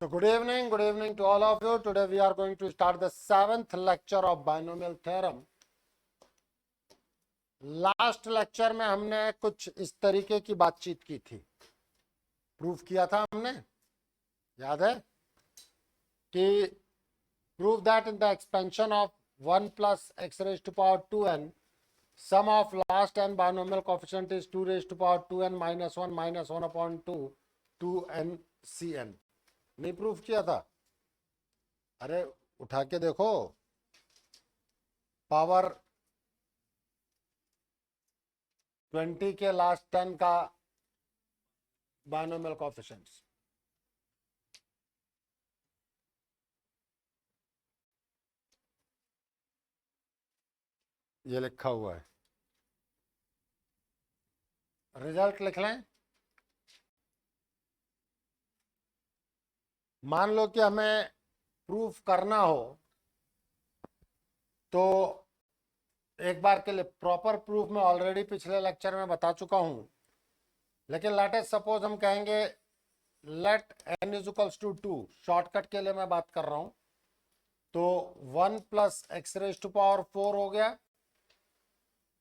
So good evening to all of you. Today we are going to start the 7th lecture of binomial theorem. Last lecture में हमने कुछ इस तरीके की बातचीत की थी, प्रूफ किया था हमने, याद है कि prove that in the expansion of 1 plus x raised to power 2n sum of last n binomial coefficient is 2 raised to power 2n minus 1 minus 1 upon 2 2n cn. नहीं प्रूफ किया था? अरे उठा के देखो, पावर 20 के लास्ट 10 का binomial coefficients. ये लिखा हुआ है, रिजल्ट लिख लें। मान लो कि हमें प्रूफ करना हो तो एक बार के लिए प्रॉपर प्रूफ में ऑलरेडी पिछले लेक्चर में बता चुका हूं, लेकिन लेट अस सपोज हम कहेंगे let n is equals to 2, shortcut के लिए मैं बात कर रहा हूं, तो 1 plus x raise to power 4 हो गया।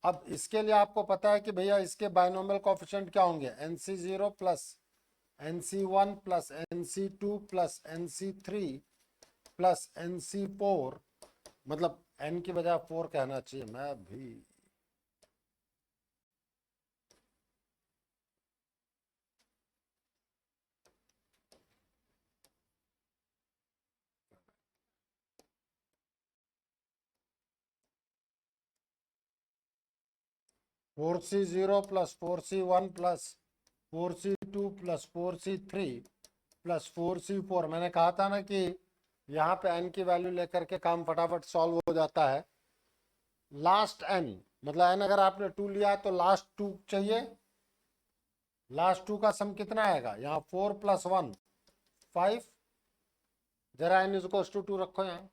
अब इसके लिए आपको पता है कि भैया इसके बाइनोमियल कोएफिशिएंट क्या होंगे, nc0 plus nc1 plus nc2 plus nc3 plus nc4, मतलब n की बजाय 4 कहना चाहिए, मैं भी four C zero plus 4c1 plus 4c2 plus 4c3 plus 4c4। मैंने कहा था ना कि यहाँ पे n की वैल्यू लेकर के काम फटाफट सॉल्व हो जाता है। लास्ट n मतलब n अगर आपने 2 लिया तो लास्ट 2 चाहिए। लास्ट 2 का सम कितना आएगा, यहाँ 4 plus 1 5। जरा n इज इक्वल टू 2 रखो, यहाँ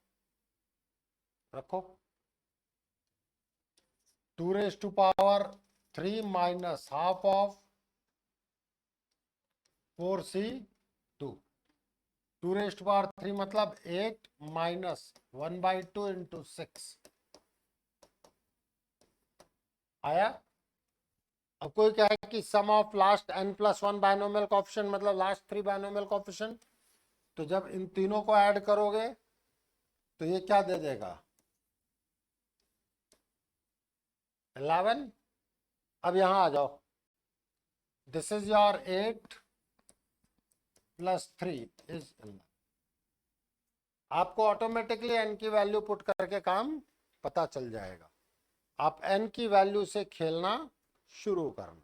रखो। 2 raised to power 3 minus half of 4c2। 2 raised to power 3 मतलब 8 minus 1 by 2 into 6 आया। अब कोई कहे कि sum of last n plus 1 binomial coefficient मतलब लास्ट 3 बाइनोमियल कोएफिशिएंट, तो जब इन तीनों को ऐड करोगे तो ये क्या दे देगा, 11। अब यहां आ जाओ, this is your 8 plus 3 is 11। आपको ऑटोमेटिकली n की वैल्यू पुट करके काम पता चल जाएगा। आप n की वैल्यू से खेलना शुरू करना।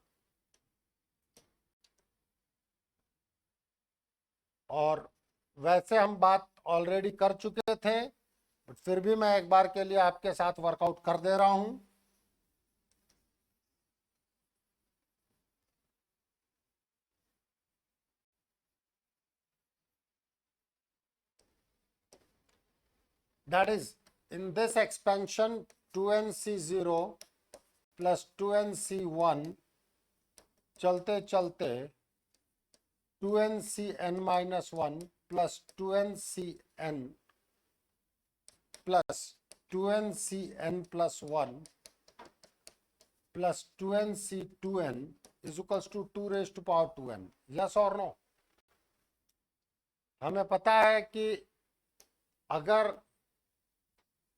और वैसे हम बात ऑलरेडी कर चुके थे, बट फिर भी मैं एक बार के लिए आपके साथ वर्कआउट कर दे रहा हूं। That is, in this expansion 2nc0 plus 2nc1 चलते चलते 2ncn minus 1 plus 2ncn plus 2ncn plus 1 plus 2nc2n is equals to 2 raised to power 2n। yes or no? हमें पता है कि अगर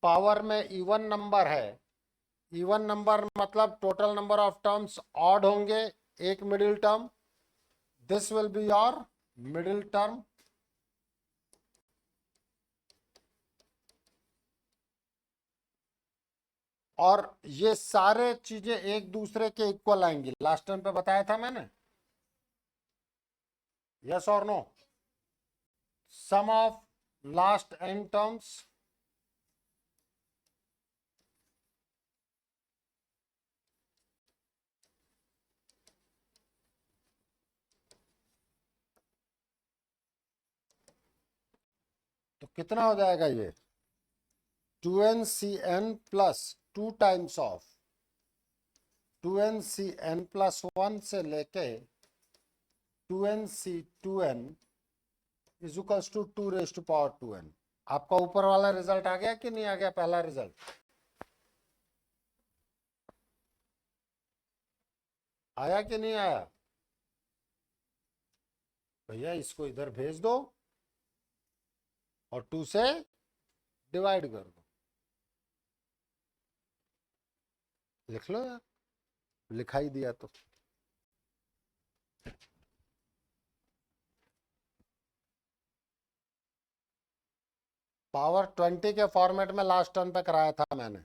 पावर में इवन नंबर है, इवन नंबर मतलब total number of terms odd होंगे, एक middle term, this will be your middle term. और ये सारे चीजें एक दूसरे के इक्वल आएंगी, लास्ट टाइम पे बताया था मैंने, यस और no? Sum of last n terms तो कितना हो जाएगा, ये 2ncn plus 2 times of 2ncn plus 1 से लेके 2nc2n is equals to 2 raise to power 2n। आपका ऊपर वाला रिजल्ट आ गया कि नहीं आ गया? पहला रिजल्ट आया कि नहीं आया? भैया इसको इधर भेज दो और 2 से डिवाइड कर दो। लिख लो यार, लिखाई दिया तो। पावर 20 के फॉर्मेट में लास्ट टर्म पे कराया था मैंने।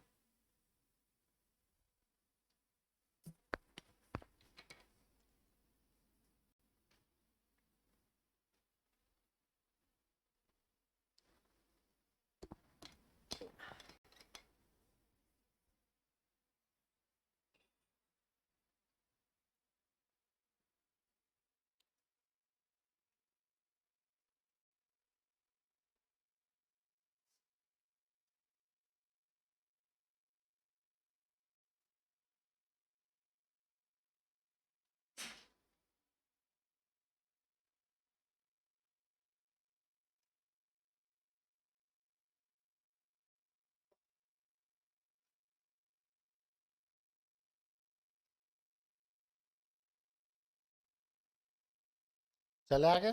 चले आगे।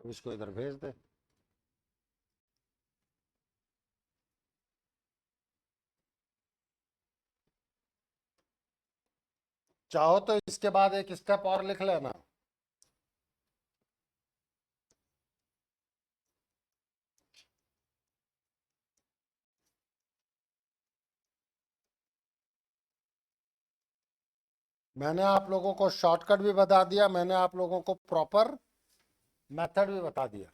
अब इसको इधर भेज दे। चाहो तो इसके बाद एक स्टेप और लिख लेना। मैंने आप लोगों को शॉर्टकट भी बता दिया, मैंने आप लोगों को प्रॉपर मेथड भी बता दिया।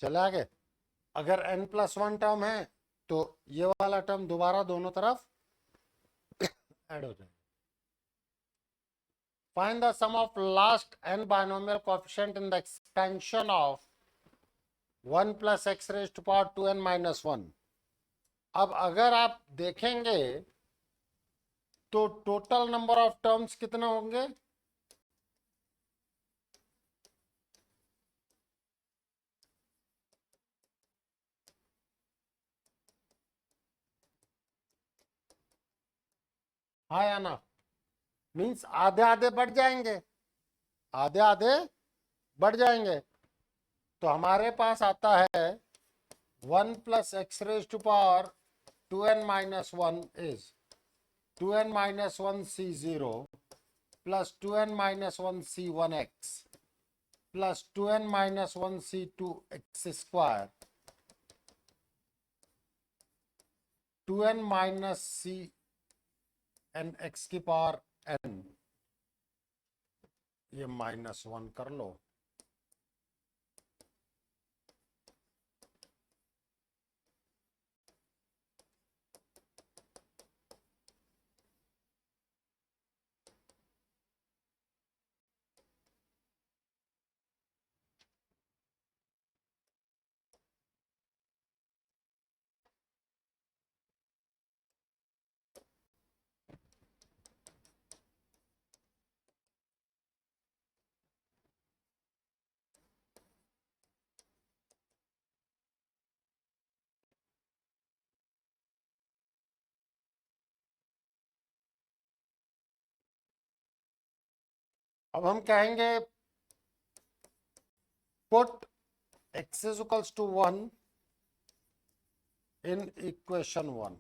चले आगे। अगर n+1 टर्म है तो ये वाला टर्म दोबारा दोनों तरफ ऐड हो जाए। Find the sum of last n binomial coefficient in the expansion of 1 + x raise to power 2n - 1। अब अगर आप देखेंगे तो टोटल नंबर ऑफ टर्म्स कितने होंगे? हाँ या ना? मीन्स आधे आधे बढ़ जाएंगे, आधे आधे बढ़ जाएंगे। तो हमारे पास आता है 1 + x raise to power 2n - 1 is 2n - 1 c0 plus 2n - 1 c1x plus 2n - 1 c2x square 2n - c n x की पावर n। ये -1 कर लो। अब हम कहेंगे पुट x = 1 in equation 1।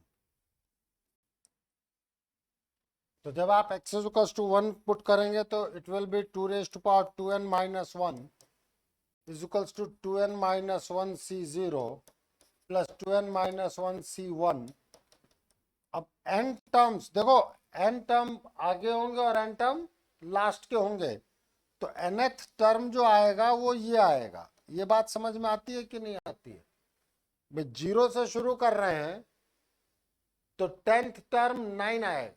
तो जब आप x is equal to 1 put करेंगे तो it will be 2 raise to power 2n minus 1 is equals to 2n minus 1 c0 plus 2n minus 1 c1। अब n टर्म्स देखो, n टर्म आगे होंगे और n टर्म लास्ट के होंगे, तो nth टर्म जो आएगा वो ये आएगा। ये बात समझ में आती है कि नहीं आती है? भाई 0 से शुरू कर रहे हैं तो 10th टर्म 9 आएगा,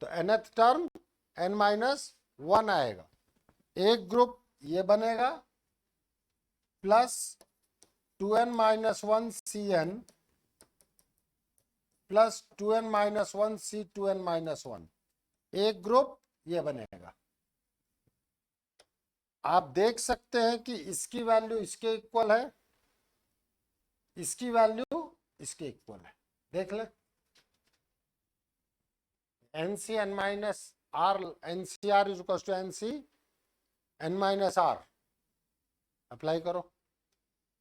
तो nth टर्म n माइनस 1 आएगा। एक ग्रुप ये बनेगा plus 2n minus 1 cn plus 2n minus 1 c 2n minus 1, एक ग्रुप ये बनेगा। आप देख सकते हैं कि इसकी वैल्यू इसके इक्वल है, इसकी वैल्यू इसके इक्वल है। देख ले, NC N minus R, NC R is equal to NC N minus R, apply करो।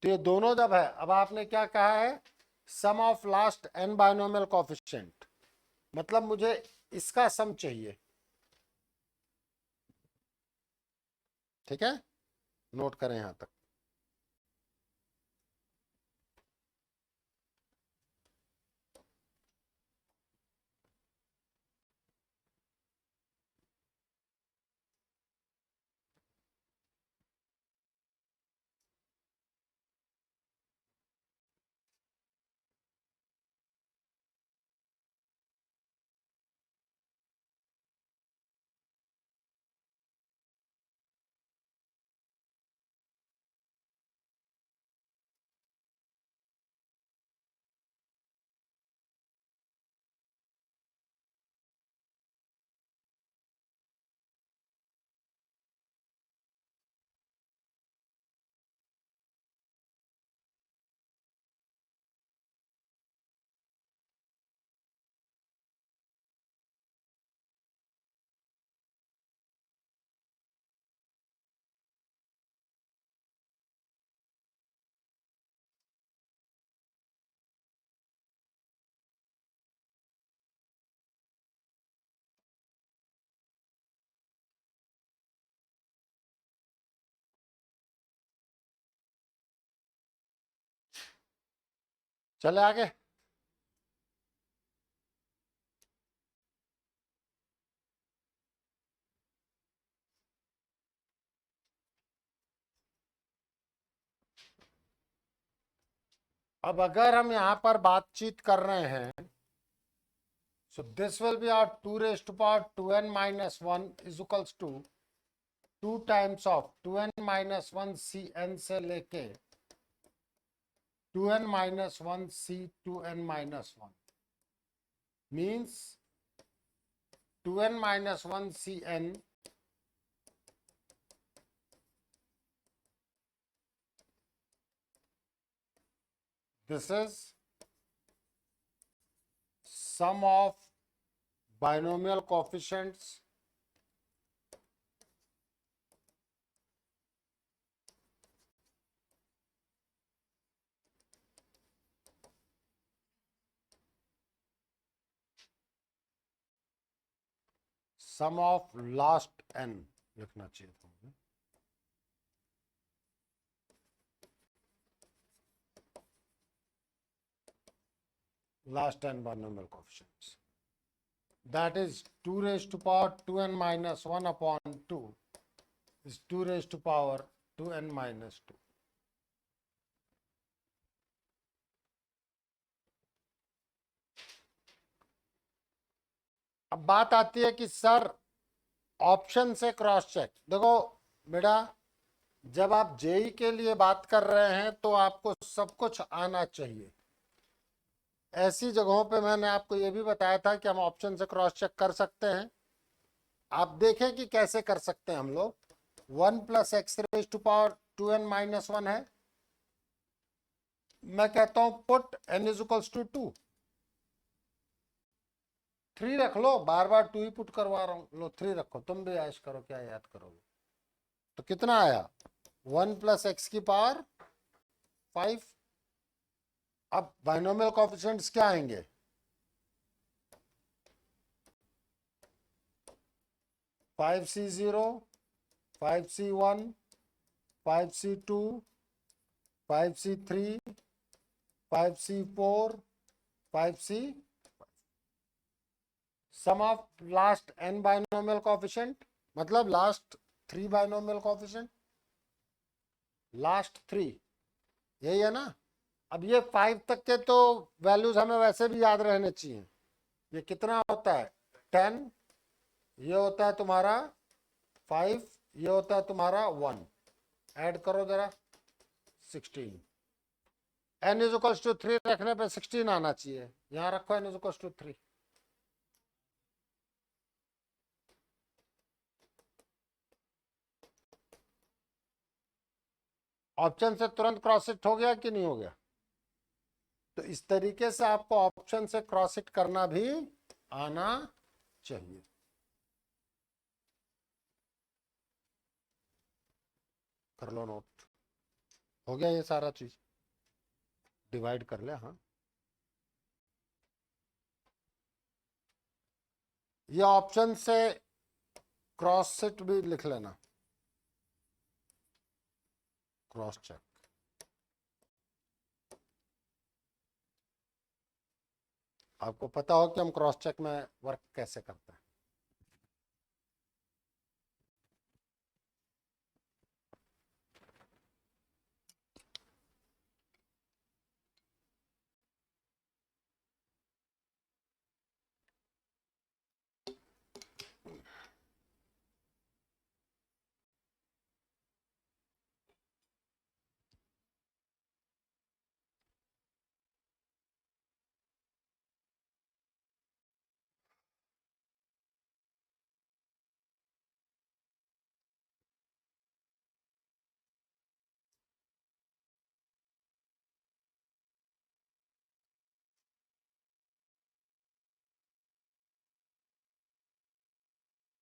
तो ये दोनों जब है, अब आपने क्या कहा है, sum of last N binomial coefficient, मतलब मुझे इसका सम चाहिए। ठीक है, नोट करें यहां तक। चले आगे। अब अगर हम यहां पर बातचीत कर रहे हैं, so this will be our 2 raised to power 2n minus 1 is equals to 2 times of 2n minus 1 cn से लेके 2n minus 1 c 2n minus 1 means 2n minus 1 cn this is sum of binomial coefficients sum of last n लिखना चाहिए था मुझे। last n binomial coefficients, that is 2 raised to power 2n minus 1 upon 2 is 2 raised to power 2n minus 2। अब बात आती है कि sir option से क्रॉस चेक। देखो बेटा, जब आप जेई के लिए बात कर रहे हैं तो आपको सब कुछ आना चाहिए। ऐसी जगहों पे मैंने आपको ये भी बताया था कि हम ऑप्शन से क्रॉस चेक कर सकते हैं। आप देखें कि कैसे कर सकते हैं हम लोग। 1 plus X raise to power 2n minus 1 है, मैं कहता हूं put n is equals to 2, 3 रख लो, बार बार 2 ही पुट करवा रहा हूं, लो 3 रखो, तुम भी ऐश करो, क्या याद करोगे। तो कितना आया, 1 प्लस एक्स की पावर 5। अब बाइनोमियल कोएफिशिएंट्स क्या आएंगे, 5C0, 5C1, 5C2, 5C3, 5C4, 5C, sum of last n binomial coefficient, मतलब लास्ट 3 बाइनोमियल कोफिशिएंट, लास्ट 3, यही है ना। अब ये 5 तक के तो वैल्यूज हमें वैसे भी याद रहने चाहिए। ये कितना होता है 10, ये होता है तुम्हारा 5, ये होता है तुम्हारा 1, ऐड करो जरा 16। n इज इक्वल्स टू 3 रखने पे 16 आना चाहिए, यहां रखो n is equals to 3। Option से तुरंत क्रॉस इट हो गया कि नहीं हो गया? तो इस तरीके से आपको ऑप्शन से क्रॉस इट करना भी आना चाहिए। कर लो नोट, हो गया ये सारा चीज, डिवाइड कर ले। हाँ, ये ऑप्शन से क्रॉस इट भी लिख लेना, क्रॉस चेक। आपको पता हो कि हम क्रॉस चेक में वर्क कैसे करते हैं।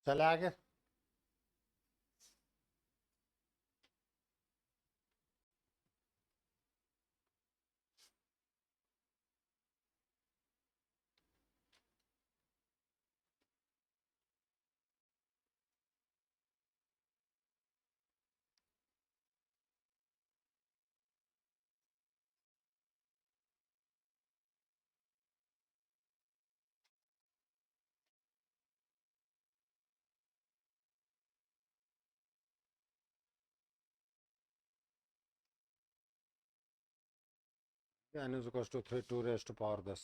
चले आगे। n is equals to 3 2 raised to power 10।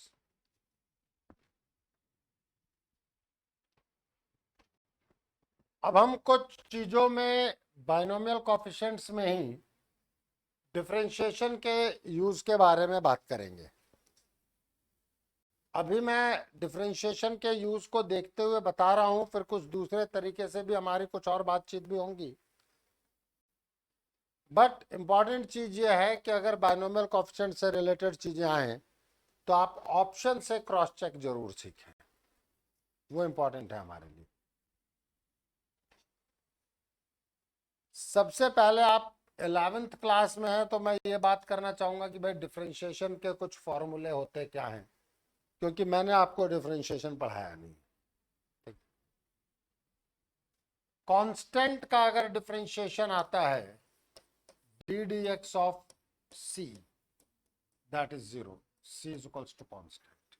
अब हम कुछ चीजों में बाइनोमियल कोएफिशिएंट्स में ही डिफरेंशिएशन के यूज के बारे में बात करेंगे। अभी मैं डिफरेंशिएशन के यूज को देखते हुए बता रहा हूं, फिर कुछ दूसरे तरीके से भी हमारी कुछ और बातचीत भी होंगी। बट इंपॉर्टेंट चीज ये है कि अगर बाइनोमियल कोएफिशिएंट से रिलेटेड चीजें आए तो आप ऑप्शन से क्रॉस चेक जरूर सीखें, वो इंपॉर्टेंट है हमारे लिए। सबसे पहले आप 11th क्लास में हैं तो मैं ये बात करना चाहूंगा कि भाई डिफरेंशिएशन के कुछ फॉर्मूले होते क्या हैं, क्योंकि मैंने आपको डिफरेंशिएशन पढ़ाया नहीं। कांस्टेंट का अगर डिफरेंशिएशन आता है D D X of C, that is 0, C is equals to constant.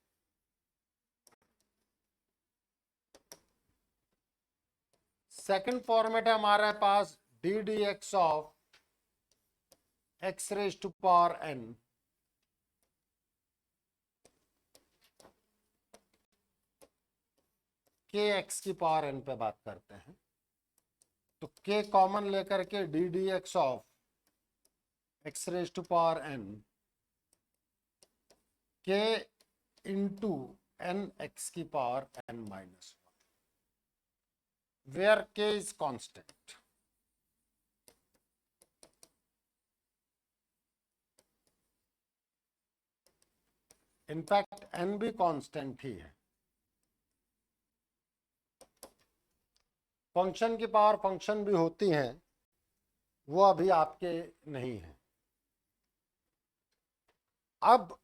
Second format है हमारे पास D D X of X raise to power N, K X की पावर एन पे बात करते हैं। तो के कॉमन लेकर K D D X of X raise to power N K into N X की power N minus 1, where K is constant. In fact N भी constant ही है। फंक्शन की पावर फंक्शन भी होती हैं, वो अभी आपके नहीं है। अब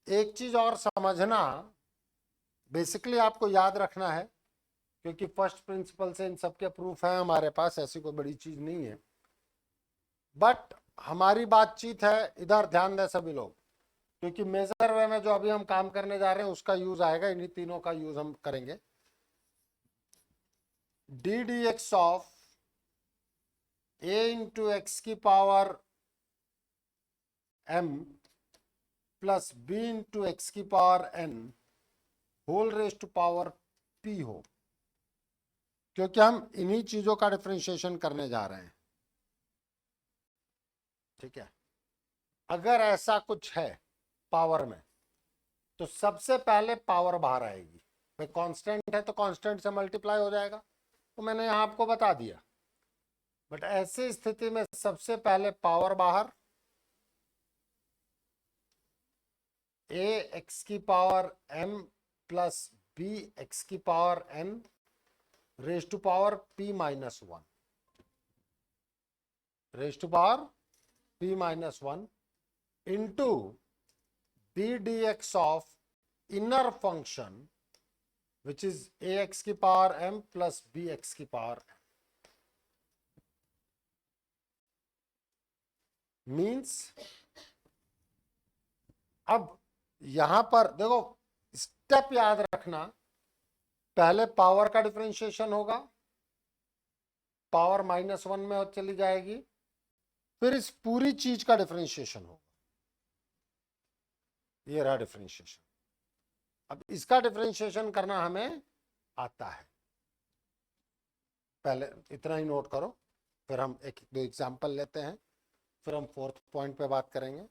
एक चीज और समझना, बेसिकली आपको याद रखना है क्योंकि फर्स्ट प्रिंसिपल से इन सबके प्रूफ है हमारे पास, ऐसी कोई बड़ी चीज नहीं है। बट हमारी बातचीत है, इधर ध्यान दें सभी लोग, क्योंकि मेजर वे में जो अभी हम काम करने जा रहे हैं उसका यूज आएगा, इन्हीं तीनों का यूज हम करेंगे। D D X of A into X की power m plus B into X की power n whole raise to power p हो, क्योंकि हम इन्हीं चीजों का डिफरेंशिएशन करने जा रहे हैं। ठीक है, अगर ऐसा कुछ है पावर में तो सबसे पहले पावर बाहर आएगी। भाई कांस्टेंट है तो कांस्टेंट से मल्टीप्लाई हो जाएगा, तो मैंने यहां आपको बता दिया। बट ऐसी स्थिति में सबसे पहले पावर बाहर, ए एक्स की power m plus B X की power n raise to power p minus 1, raise to power p minus 1 into B D X of inner function which is A X की power m plus B X की power n। Means अब यहां पर देखो, step याद रखना, पहले power का डिफरेंशिएशन होगा, पावर माइनस 1 में चली जाएगी, फिर इस पूरी चीज का डिफरेंशिएशन होगा। ये रहा डिफरेंशिएशन। अब इसका डिफरेंशिएशन करना हमें आता है, पहले इतना ही नोट करो, फिर हम एक दो एग्जांपल लेते हैं, फिर हम फोर्थ पॉइंट पे बात करेंगे।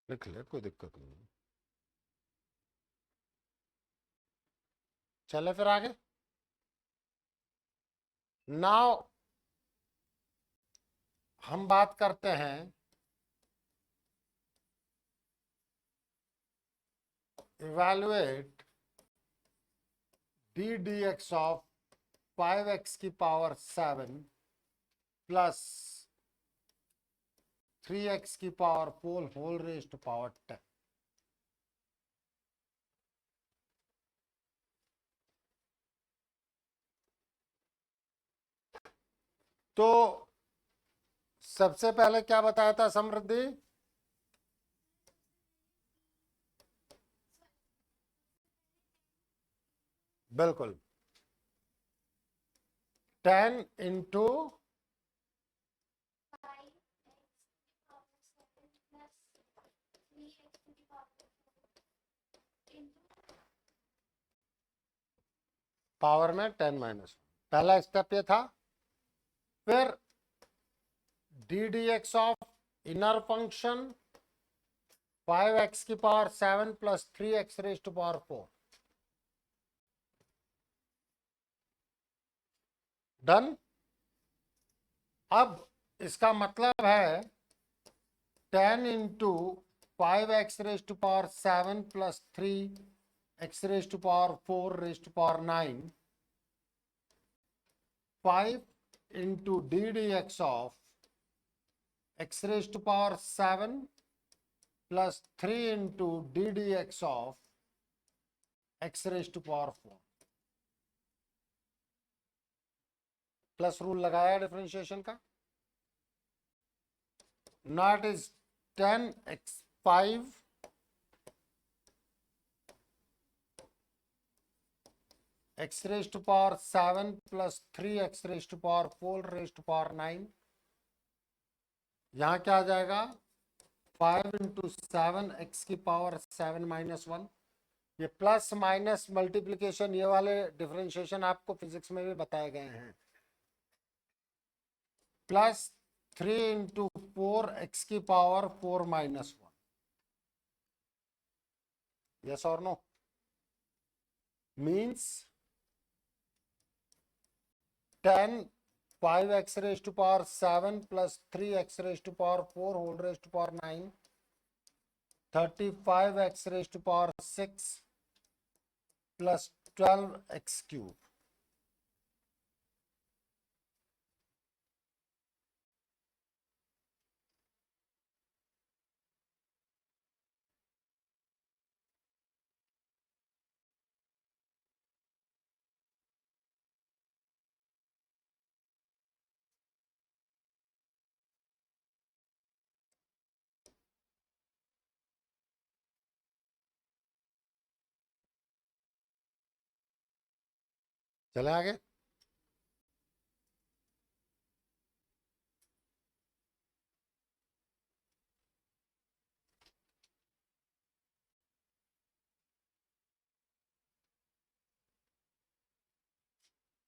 लिख ले, कोई दिक्कत नहीं है। चले फिर आगे। नाउ हम बात करते हैं evaluate D D X of 5x की पावर 7 प्लस 3x की power 4 whole raise to power 10। तो सबसे पहले क्या बताया था समृद्धि? बिल्कुल 10 इंटू पावर में 10 माइनस, पहला स्टेप ये था। फिर D D X of inner function 5x की power 7 plus 3x raise to power 4। Done. अब इसका मतलब है 10 into 5x raise to power 7 plus 3x raise to power 4 raise to power 9, 5 into D D X of x raise to power 7 plus 3 into D D X of X raise to power 4 plus rule लगाया differentiation का. Not is 10x5 x raise to power 7 plus 3x raise to power 4 raise to power 9. यहां क्या आ जाएगा 5 into 7 X की power 7 minus 1. ये plus minus multiplication ये वाले डिफरेंशिएशन आपको फिजिक्स में भी बताए गए हैं. प्लस 3 इंटू 4 एक्स की पावर 4 माइनस 1. यस और no. Means 10 5x raised to power 7 plus 3x raised to power 4 whole raised to power 9, 35x raised to power 6 plus 12x cube. चले आगे.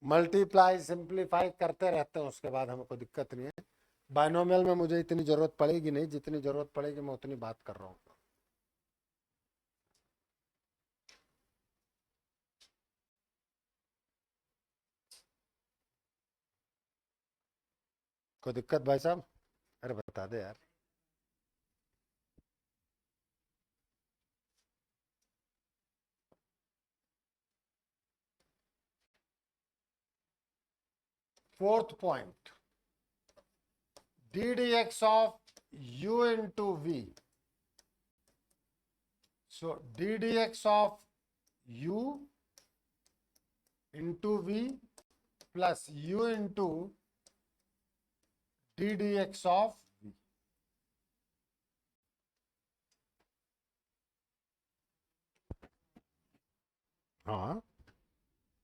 मल्टीप्लाई सिंप्लीफाई करते रहते हैं, उसके बाद हमें कोई दिक्कत नहीं है. बाइनोमियल में मुझे इतनी जरूरत पड़ेगी नहीं, जितनी जरूरत पड़ेगी मैं उतनी बात कर रहा हूँ. कोई दिक्कत भाई साहब? अरे बता दे यार. Fourth point, D D X of u into v. So d dx of u into v plus u into d dx of v. हाँ,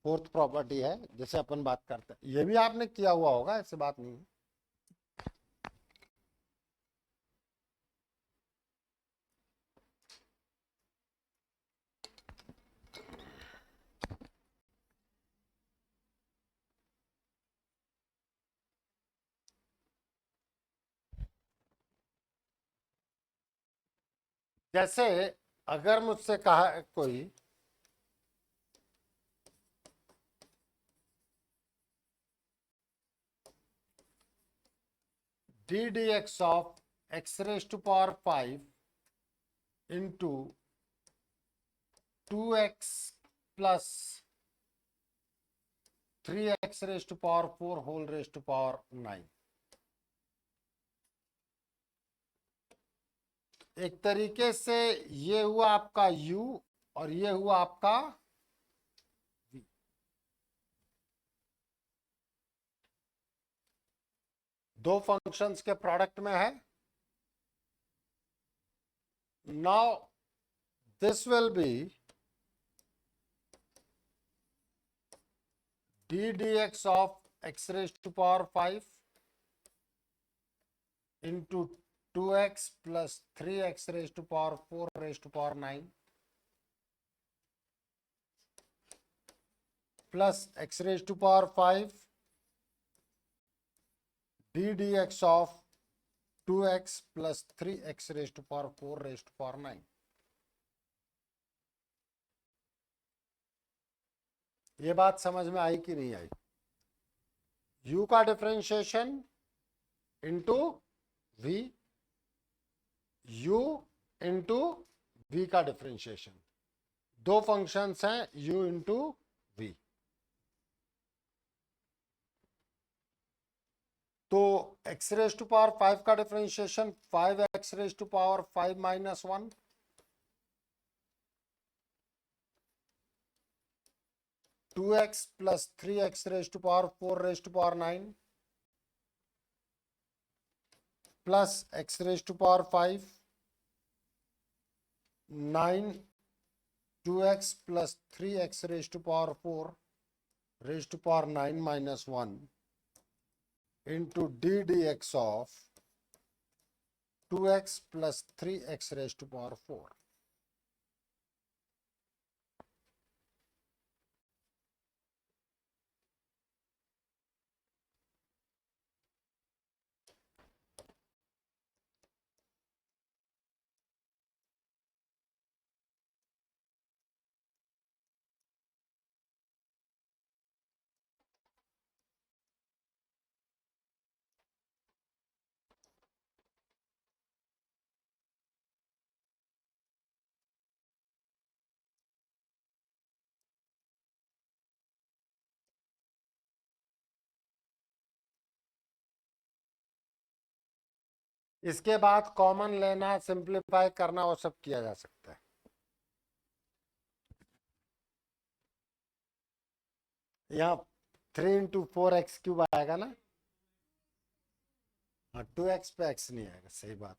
फोर्थ प्रॉपर्टी है जैसे अपन बात करते हैं. ये भी आपने किया हुआ होगा, ऐसी बात नहीं है. जैसे अगर मुझसे कहा कोई D D X of X raise to power 5 into 2x plus 3x raise to power 4 whole raise to power 9. एक तरीके से ये हुआ आपका u और ये हुआ आपका v. दो फंक्शंस के प्रोडक्ट में है. Now this will be d dx of x raised to power 5 into 2x plus 3x raised to power 4 raised to power 9 plus x raised to power 5 d dx of 2x plus 3x raised to power 4 raised to power 9. ये बात समझ में आई कि नहीं आई? u का differentiation into v, u into v का डिफरेंशिएशन. दो फंक्शंस हैं u इंटू v. तो x रेज टू पावर 5 का differentiation 5x X raise to power 5 minus 1, two X plus 3x raise to power 4 raise to power 9 plus x raise to power 5, 9 2x plus 3x raise to power 4 raise to power 9 minus 1 into d dx of 2x plus 3x raised to power 4. इसके बाद common लेना, simplify करना, वो सब किया जा सकता है। यहाँ 3 इंटू 4x क्यूब आएगा ना, हाँ 2x पे x नहीं आएगा, सही बात।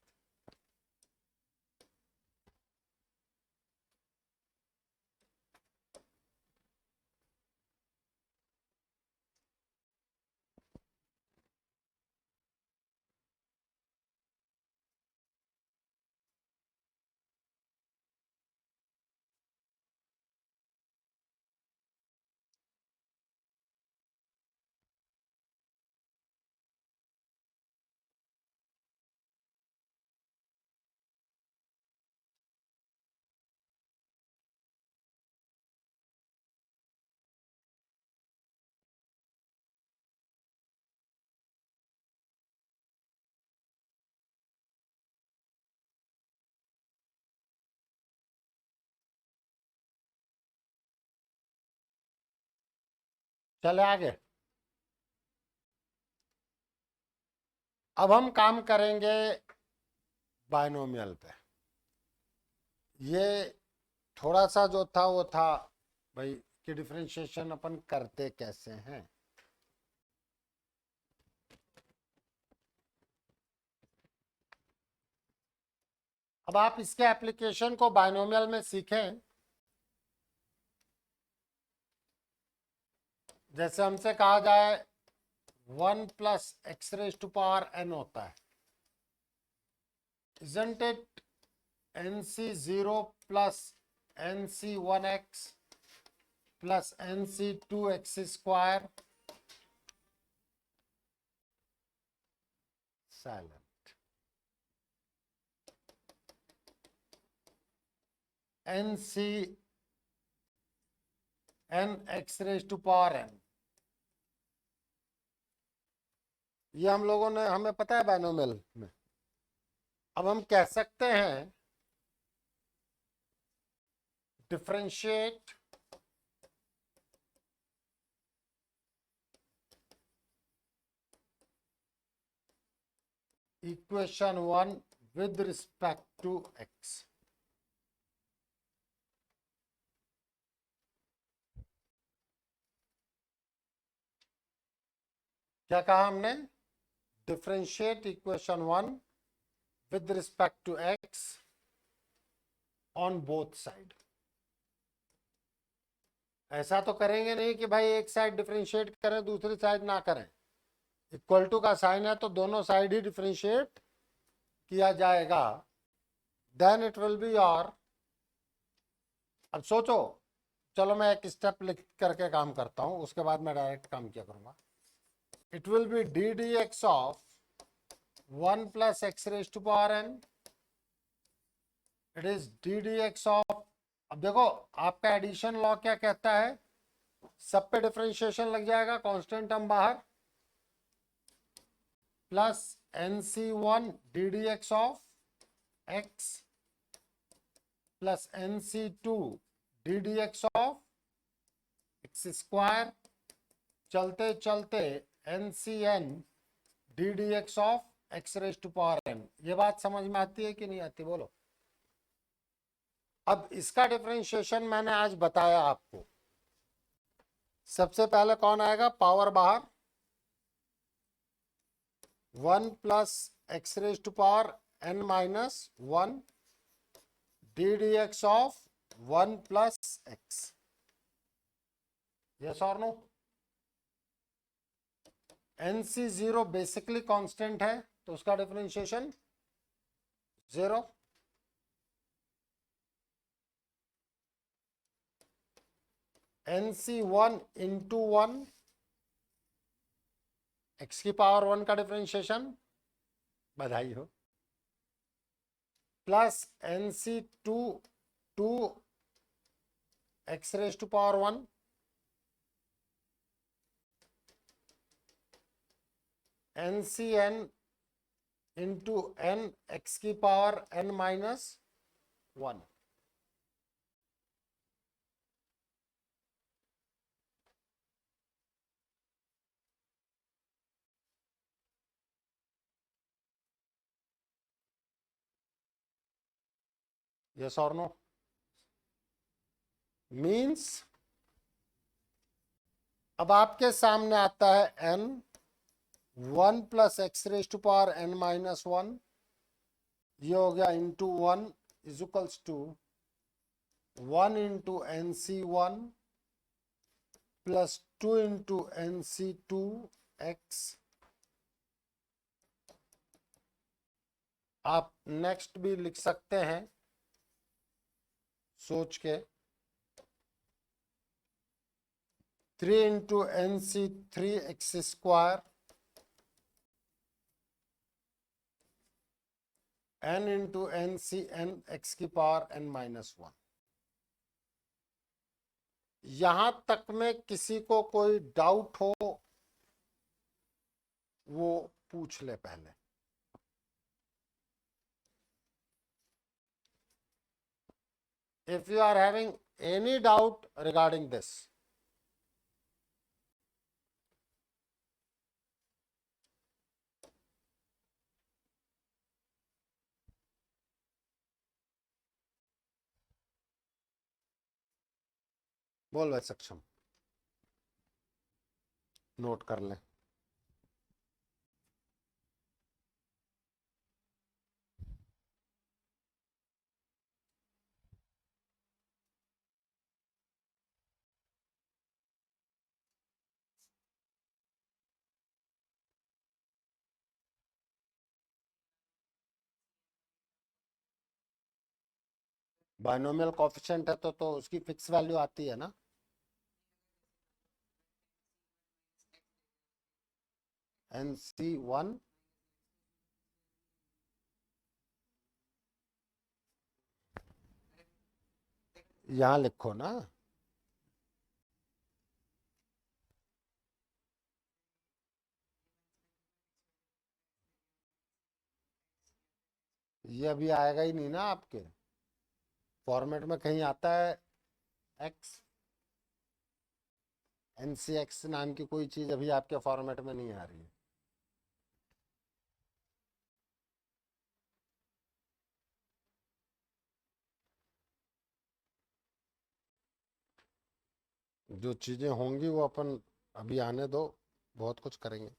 चले आगे। अब हम काम करेंगे बाइनोमियल पे। ये थोड़ा सा जो था वो था भाई कि डिफरेंशिएशन अपन करते कैसे हैं। अब आप इसके एप्लीकेशन को बाइनोमियल में सीखें। जैसे हमसे कहा जाए 1 plus X raise to power n होता है, isn't it nc0 plus nc1x plus nc2x square silent, nc n x raise to power n। ये हम लोगों ने, हमें पता है बाइनोमियल में। अब हम कह सकते हैं differentiate equation 1 with respect to x। क्या कहा हमने? Differentiate equation 1 with respect to x on both side. ऐसा तो करेंगे नहीं कि भाई एक साइड डिफरेंशिएट करें दूसरी साइड ना करें। इक्वल टू का साइन है तो दोनों साइड ही डिफरेंशिएट किया जाएगा। देन इट विल बी और, अब सोचो, चलो मैं एक स्टेप लिख करके काम करता हूं, उसके बाद मैं डायरेक्ट काम किया करूंगा। It will be D D X of 1 plus X raise to power n, it is D D X of, अब देखो आपका एडिशन लॉ क्या कहता है, सब पे डिफरेंशिएशन लग जाएगा, कांस्टेंट टर्म बाहर, plus nc1 D D X of x plus nc2 D D X of x square, चलते चलते ncn D D X of x raise to power n। ये बात समझ में आती है कि नहीं आती, बोलो। अब इसका डिफरेंशिएशन मैंने आज बताया आपको। सबसे पहले कौन आएगा, पावर बाहर, 1 plus X raise to power n minus 1 D D X of 1 plus X. Yes और नो? NC 0 बेसिकली कांस्टेंट है, तो उसका डिफरेंशिएशन 0। NC 1 इंटू 1 एक्स की पावर 1 का डिफरेंशिएशन, बधाई हो, plus NC 2 2 X raise to power 1 NCn into n X की power n minus 1। Yes और नो? मीन्स अब आपके सामने आता है n 1 plus X raise to power n minus 1, ये हो गया into 1 is equals to 1 into NC1 plus 2 into NC2 X. आप नेक्स्ट भी लिख सकते हैं सोच के, 3 into NC3 X square n into NCn X की पावर n माइनस 1। यहां तक में किसी को कोई डाउट हो वो पूछ ले पहले। If you are having any doubt regarding this, बोल भाई सक्षम, नोट कर ले। बाइनोमियल कोएफिशिएंट है तो उसकी फिक्स वैल्यू आती है ना। NC1 यहां लिखो ना, ये अभी आएगा ही नहीं ना आपके फॉर्मेट में, कहीं आता है एक्स, NCX नाम की कोई चीज अभी आपके फॉर्मेट में नहीं आ रही है। जो चीजें होंगी वो अपन अभी आने दो, बहुत कुछ करेंगे।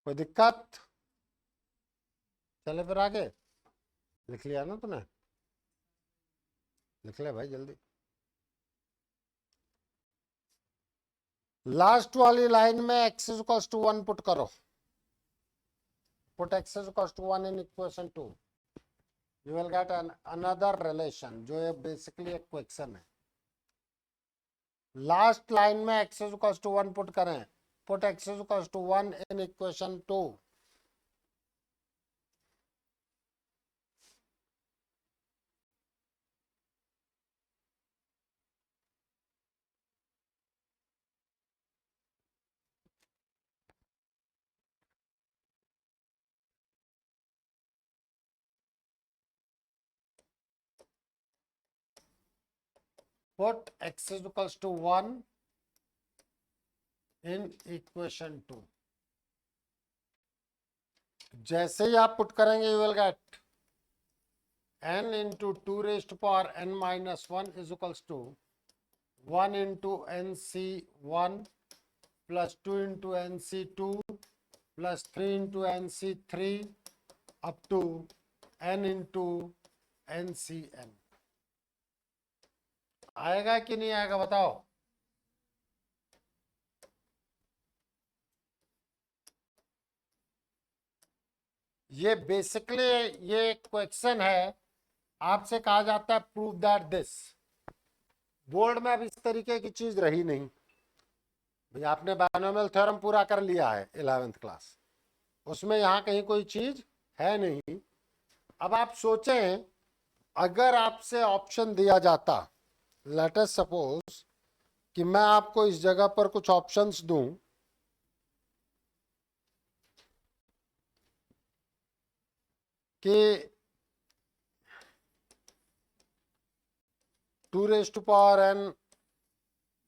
कोई दिक्कत? चले फिर आगे, लिख लिया ना तूने, लिख ले भाई जल्दी। लास्ट वाली लाइन में x is equals to 1 put करो, put x is equals to 1 in equation 2, you will get another relation, जो ये बेसिकली एक क्वेश्चन है। लास्ट लाइन में x is equals to 1 put करें, put x is equals to 1 in equation 2, put x is equals to 1 in equation 2। जैसे ही आप put करेंगे you will get n into 2 raise to power n minus 1 is equals to 1 into nc1 plus 2 into nc2 plus 3 into nc3 up to n into ncn। आएगा कि नहीं आएगा बताओ? ये बेसिकली ये क्वेश्चन है, आपसे कहा जाता है प्रूव दैट दिस। बोर्ड में अब इस तरीके की चीज रही नहीं भाई, आपने बायनोमियल थ्योरम पूरा कर लिया है 11th क्लास, उसमें यहां कहीं कोई चीज है नहीं। अब आप सोचें, अगर आपसे ऑप्शन दिया जाता, लेट अस सपोज कि मैं आपको इस जगह पर कुछ ऑप्शंस दूं कि 2 raise to power n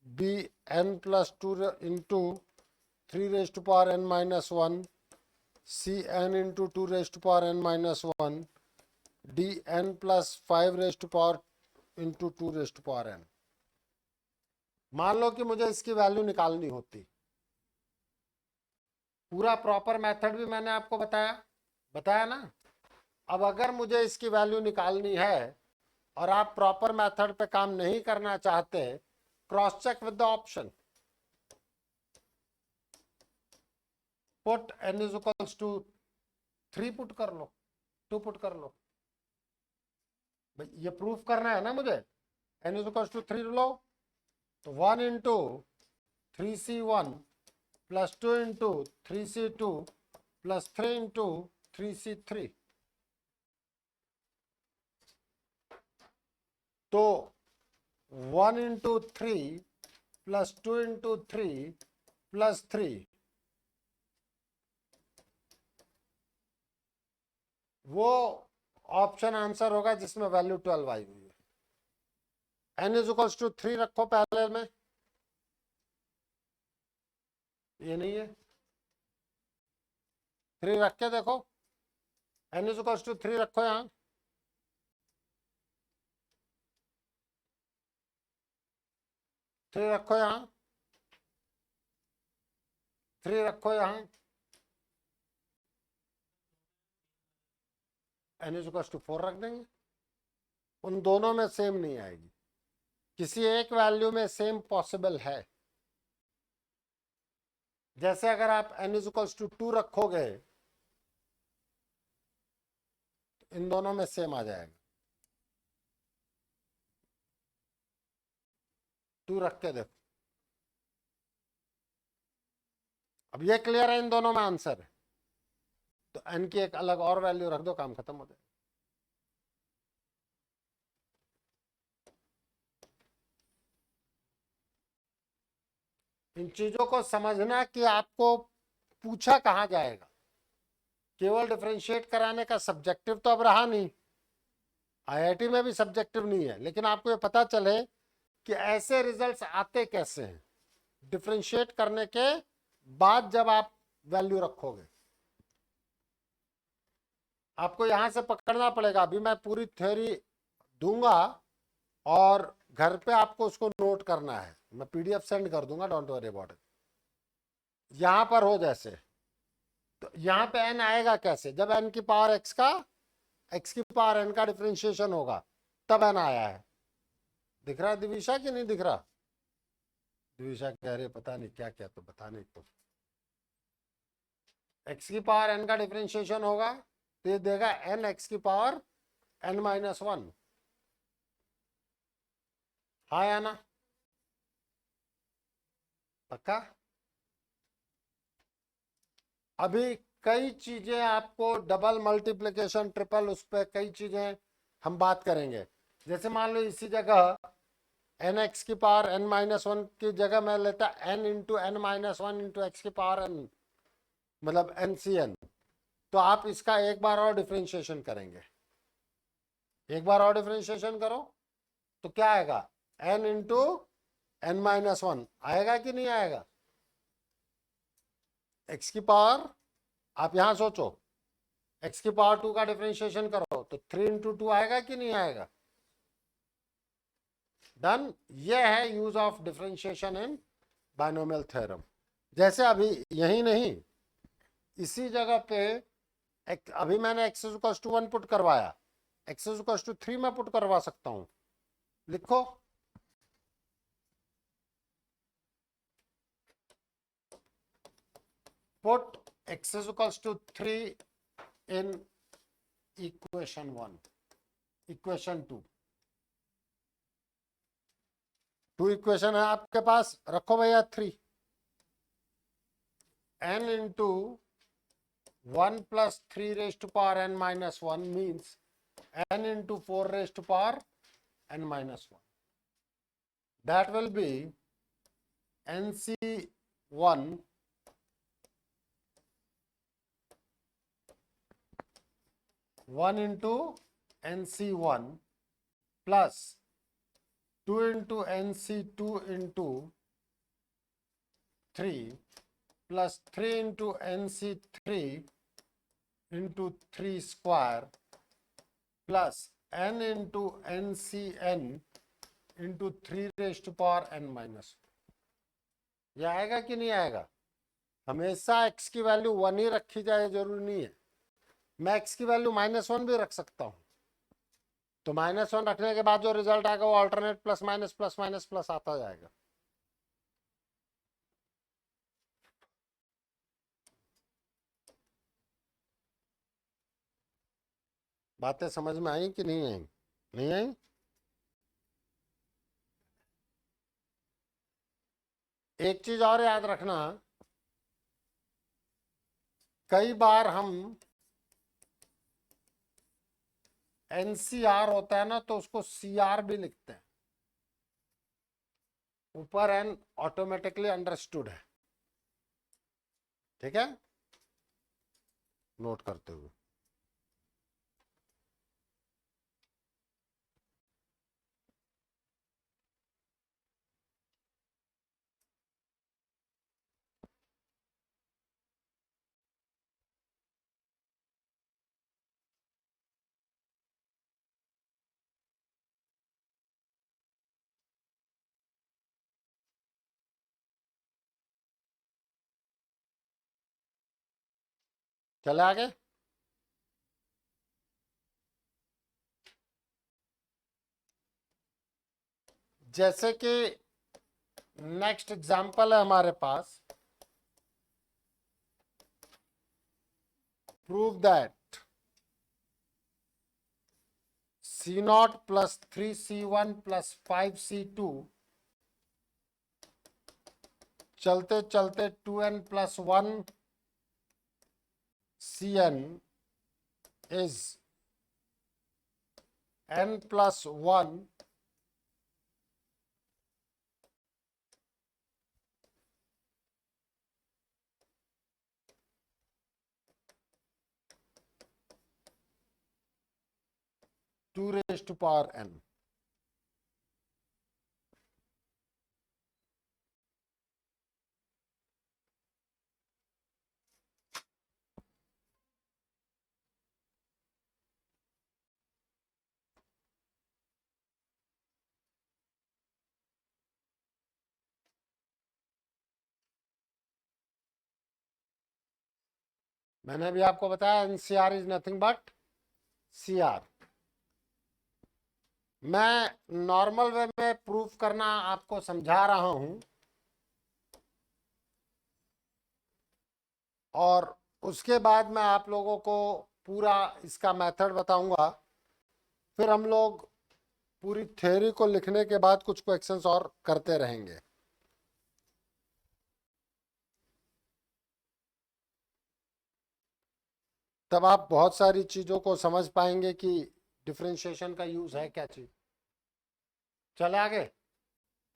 B n plus 2 into 3 raise to power n minus 1 C n into 2 raise to power n minus 1 D n plus 5 raise to power into 2 raise to power n। मान लो कि मुझे इसकी value निकालनी होती, पूरा proper method भी मैंने आपको बताया ना। अब अगर मुझे इसकी वैल्यू निकालनी है और आप प्रॉपर मेथड पे काम नहीं करना चाहते, cross check with the option, put n is equals to 3 put कर लो, 2 पुट कर लो। ये प्रूफ करना है ना मुझे, n इज इक्वल्स टू 3 लो तो 1 into 3c1 plus 2 into 3c2 plus 3 into 3c3। तो 1 इंटू 3 प्लस 2 इंटू 3 प्लस 3, वो ऑप्शन आंसर होगा जिसमें वैल्यू 12 आई हुई है। n इज इक्वल्स टू 3 रखो पहले में, ये नहीं है, 3 रख के देखो, n इज इक्वल्स टू 3 रखो यहां, 3 रखो यहां, 3 रखो यहां, n इज इक्वल्स टू 4 रख देंगे। उन दोनों में सेम नहीं आएगी, किसी एक वैल्यू में सेम पॉसिबल है। जैसे अगर आप n इज इक्वल्स टू 2 रखोगे, इन दोनों में सेम आ जाएगा। 2 रख के देखो, अब ये क्लियर है, इन दोनों में आंसर है, तो n की एक अलग और वैल्यू रख दो, काम खत्म हो जाएगा। इन चीजों को समझना कि आपको पूछा कहां जाएगा। केवल डिफरेंशिएट कराने का सब्जेक्टिव तो अब रहा नहीं, आईआईटी में भी सब्जेक्टिव नहीं है, लेकिन आपको ये पता चले कि ऐसे रिजल्ट्स आते कैसे हैं डिफरेंशिएट करने के बाद। जब आप वैल्यू रखोगे, आपको यहां से पकड़ना पड़ेगा। अभी मैं पूरी थ्योरी दूंगा और घर पे आपको उसको नोट करना है, मैं पीडीएफ सेंड कर दूंगा, डोंट वरी अबाउट इट। यहां पर हो जैसे, तो यहां पे n आएगा कैसे? जब n की पावर x की पावर n का डिफरेंशिएशन होगा, तब n आया है। दिख रहा है दिविशा कि नहीं दिख रहा? दिविशा कह रहे पता नहीं क्या क्या, तो बताने को x की पावर n का डिफरेंशिएशन होगा तो ये देगा n x की पावर n माइनस 1। हाँ या ना? पक्का? अभी कई चीजें आपको डबल मल्टीप्लिकेशन, ट्रिपल, उस पर कई चीजें हम बात करेंगे। जैसे मान लो इसी जगह एन एक्स की पावर n माइनस 1 की जगह मैं लेता n इंटू एन माइनस 1 इंटू एक्स की पावर n, मतलब NCN, तो आप इसका एक बार और डिफरेंशिएशन करेंगे। एक बार और डिफरेंशिएशन करो तो क्या आएगा? n इंटू n-1 आएगा कि नहीं आएगा? x की पावर, आप यहां सोचो, x की पावर 2 का डिफरेंशिएशन करो तो 3 इंटू 2 आएगा कि नहीं आएगा? डन। ये है use of differentiation in binomial theorem. जैसे अभी यही नहीं, इसी जगह पे अभी मैंने x इक्वल्स टू 1 पुट करवाया, x इक्वल्स टू 3 मैं पुट करवा सकता हूं। लिखो, put x equals to 3 in equation 1, equation 2 equation है आपके पास, रखो भैया 3, n into 1 plus 3 raised to power n-1 means n into 4 raised to power n-1. That will be nc1 1 into nc1 plus 2 into nc2 into 3 plus 3 into nc3 into 3 square plus n into ncn into 3 raised to power n-1. ये आएगा कि नहीं आएगा? हमेशा x की value 1 ही रखी जाए जरूरी नहीं है, मैं x की वैल्यू -1 भी रख सकता हूं, तो -1 रखने के बाद जो रिजल्ट आएगा वो alternate plus minus plus minus plus आता जाएगा। बातें समझ में आई कि नहीं आई? नहीं आई? एक चीज और याद रखना, कई बार हम NCR होता है ना तो उसको CR भी लिखते हैं, ऊपर n ऑटोमेटिकली अंडरस्टूड है, ठीक है, नोट करते हुए। चले आगे। जैसे कि नेक्स्ट एग्जांपल है हमारे पास, prove that C0 plus 3C1 plus 5C2 चलते चलते 2n plus 1 Cn is n plus 1 2 raised to power n। मैंने भी आपको बताया NCR is nothing but CR। मैं नॉर्मल वे में प्रूफ करना आपको समझा रहा हूं, और उसके बाद मैं आप लोगों को पूरा इसका मेथड बताऊंगा, फिर हम लोग पूरी थ्योरी को लिखने के बाद कुछ क्वेश्चंस और करते रहेंगे। तब आप बहुत सारी चीजों को समझ पाएंगे कि डिफरेंशिएशन का यूज है क्या चीज। चले आगे।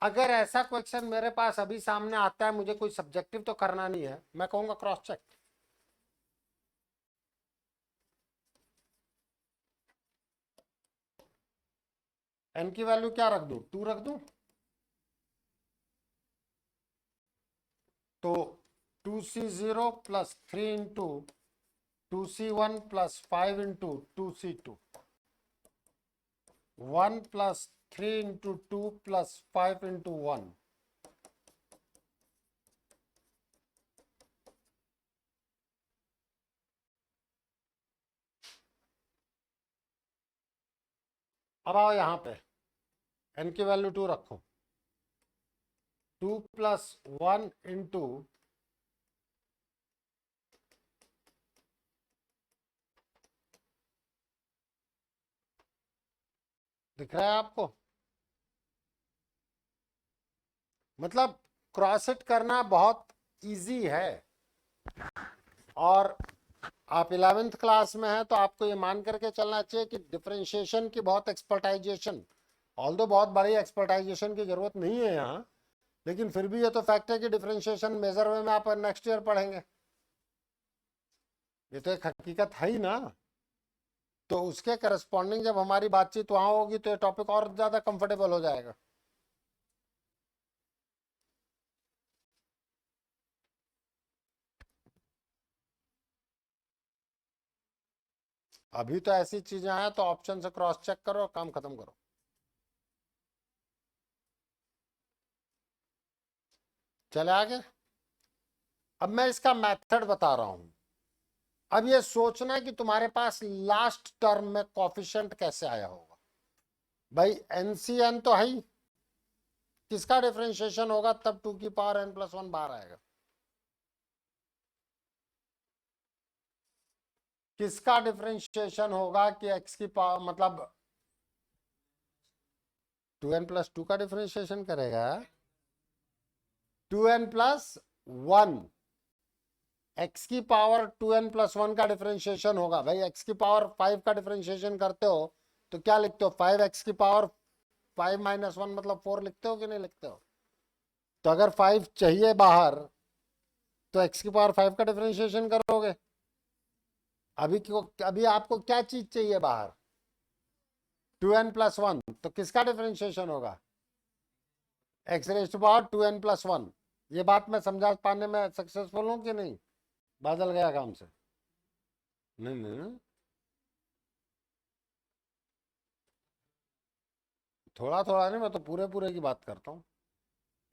अगर ऐसा क्वेश्चन मेरे पास अभी सामने आता है, मुझे कोई सब्जेक्टिव तो करना नहीं है, मैं कहूंगा क्रॉस चेक। n की वैल्यू क्या रख दूं? 2 रख दूं? तो 2c0 plus 3 into 2c1 plus 5 into 2c2, 1 plus 3 into 2 plus 5 into 1, अब आओ यहां पे n की वैल्यू 2 रखो, 2 प्लस 1 इंटू दिख रहा है आपको, मतलब क्रॉस इट करना बहुत इजी है। और आप 11th क्लास में हैं तो आपको ये मान करके चलना चाहिए कि डिफरेंशिएशन की बहुत एक्सपर्टाइजेशन, ऑल्दो बहुत बड़ी एक्सपर्टाइजेशन की जरूरत नहीं है यहाँ, लेकिन फिर भी ये तो फैक्ट है कि डिफरेंशिएशन मेजर वे में आप नेक्स्ट ईयर पढ़ेंगे, ये तो एक हकीकत है ही ना। तो उसके करस्पॉन्डिंग जब हमारी बातचीत वहां होगी तो ये टॉपिक और ज्यादा कंफर्टेबल हो जाएगा। अभी तो ऐसी चीजें हैं तो ऑप्शन से क्रॉस चेक करो और काम खत्म करो। चले आगे। अब मैं इसका मेथड बता रहा हूं। अब ये सोचना कि तुम्हारे पास लास्ट टर्म में कॉफिशिएंट कैसे आया होगा। भाई एनसीएन तो है ही, किसका डिफरेंशिएशन होगा तब 2 की पावर n प्लस 1 बाहर आएगा। किसका डिफरेंशिएशन होगा कि x की पावर मतलब 2n प्लस 2 का डिफरेंशिएशन करेगा, 2n प्लस 1, x की पावर 2n प्लस 1 का डिफरेंशिएशन होगा। भाई x की पावर 5 का डिफरेंशिएशन करते हो तो क्या लिखते हो, 5x की पावर 5 माइनस 1 मतलब 4 लिखते हो कि नहीं लिखते हो। तो अगर 5 चाहिए बाहर तो x की पावर 5 का डिफरेंशिएशन करोगे। अभी क्यों, अभी आपको क्या चीज चाहिए बाहर, 2n प्लस 1, तो किसका डिफरेंशिएशन होगा, x raise to power 2n plus 1। ये बात मैं समझा पाने में सक्सेसफुल हूं कि नहीं, बादल गया काम से। नहीं नहीं, थोड़ा थोड़ा नहीं, मैं तो पूरे पूरे की बात करता हूँ।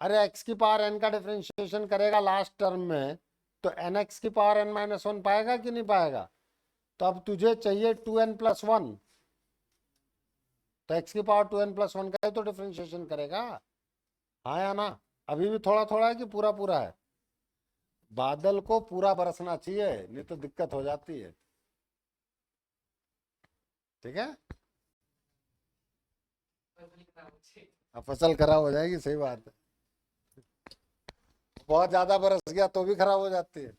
अरे x की पावर n का डिफरेंशिएशन करेगा लास्ट टर्म में तो nx की पावर n माइनस 1 पाएगा कि नहीं पाएगा। तो अब तुझे चाहिए 2n प्लस 1, तो x की पावर 2n प्लस 1 का ही तो डिफरेंशिएशन करेगा, हाँ या ना। अभी भी थोड़ा थोड़ा है कि पूरा पूरा है। बादल को पूरा बरसना चाहिए नहीं तो दिक्कत हो जाती है, ठीक है। अब फसल खराब हो जाएगी, सही बात है, बहुत ज्यादा बरस गया तो भी खराब हो जाती है।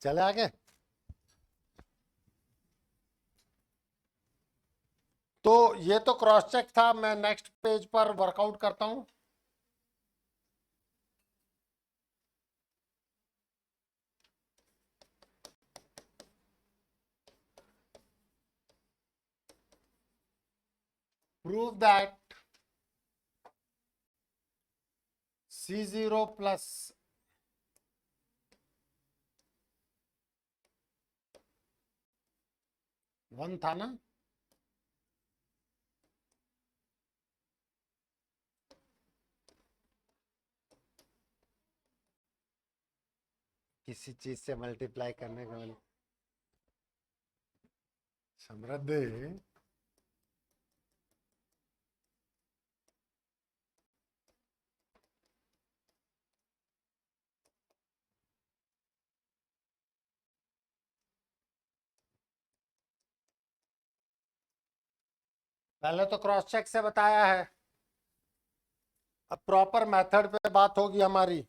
चले आगे। तो ये तो क्रॉस चेक था, मैं नेक्स्ट पेज पर वर्कआउट करता हूं। प्रूव दैट C0 प्लस 1 था ना, किसी चीज से मल्टीप्लाई करने का समृद्धि। पहले तो क्रॉस चेक से बताया है, अब प्रॉपर मेथड पे बात होगी हमारी।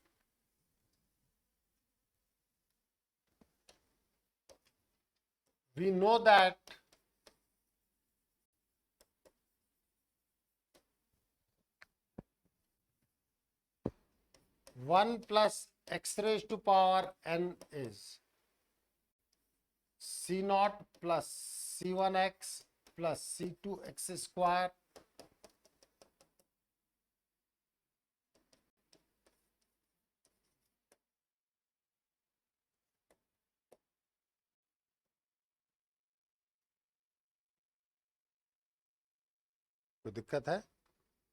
We know that one plus x raise to power n is C naught plus C1x plus C2x square कोई दिक्कत है?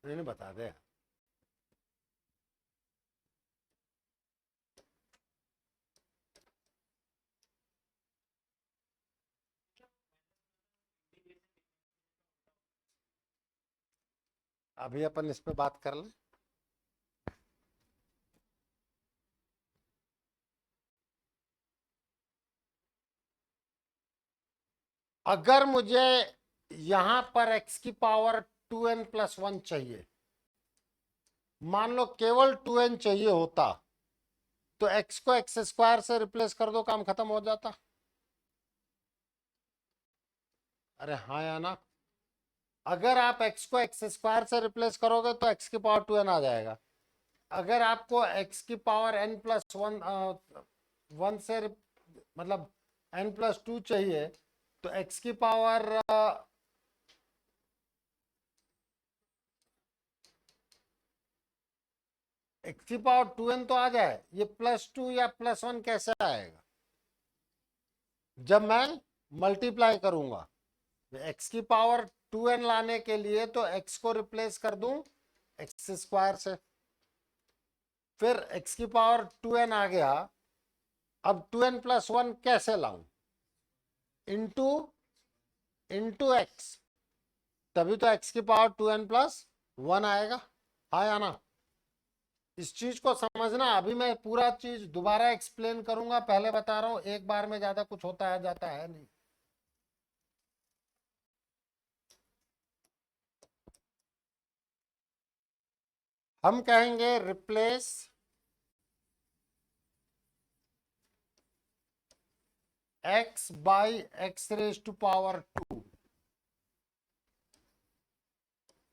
नहीं बता दे। अभी अपन इस पे बात कर लें। अगर मुझे यहां पर x की पावर 2n+1 चाहिए, मान लो केवल 2n चाहिए होता, तो x को x स्क्वायर से रिप्लेस कर दो, काम खत्म हो जाता। अरे हाँ या ना? अगर आप x को x स्क्वायर से रिप्लेस करोगे तो x की पावर 2n आ जाएगा। अगर आपको x की पावर n+1 1 से मतलब n+2 चाहिए, तो x की पावर x की पावर 2n तो आ जाए, ये +2 या +1 कैसे आएगा? जब मैं मल्टीप्लाई करूंगा x की पावर 2n लाने के लिए, तो x को रिप्लेस कर दूं x स्क्वायर से, फिर x की पावर 2n आ गया। अब 2n+1 कैसे लाऊं? इंटू इंटू x, तभी तो x की पावर 2n+1 आएगा। हाँ या ना? इस चीज को समझना। अभी मैं पूरा चीज दोबारा एक्सप्लेन करूंगा, पहले बता रहा हूं, एक बार में ज्यादा कुछ होता है जाता है नहीं। हम कहेंगे replace x by x⁻²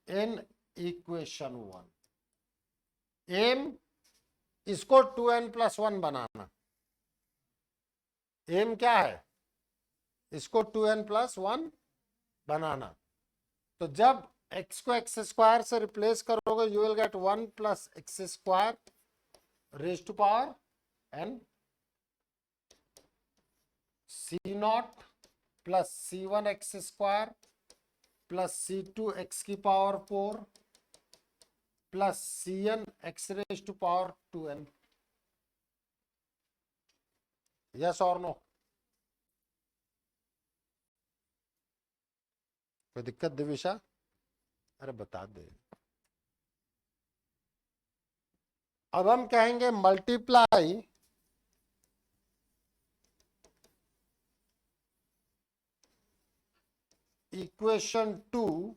in equation 1। एम इसको 2n+1 बनाना। एम क्या है? इसको 2n+1 बनाना। तो जब x को x स्क्वायर से रिप्लेस करोगे, you will gate 1 + x² n C0 plus C1x² plus C2x⁴ plus Cn x⁻²n। Yes और नो? कोई दिक्कत दिविशा? अरे बता दे। अब हम कहेंगे मल्टीप्लाई इक्वेशन 2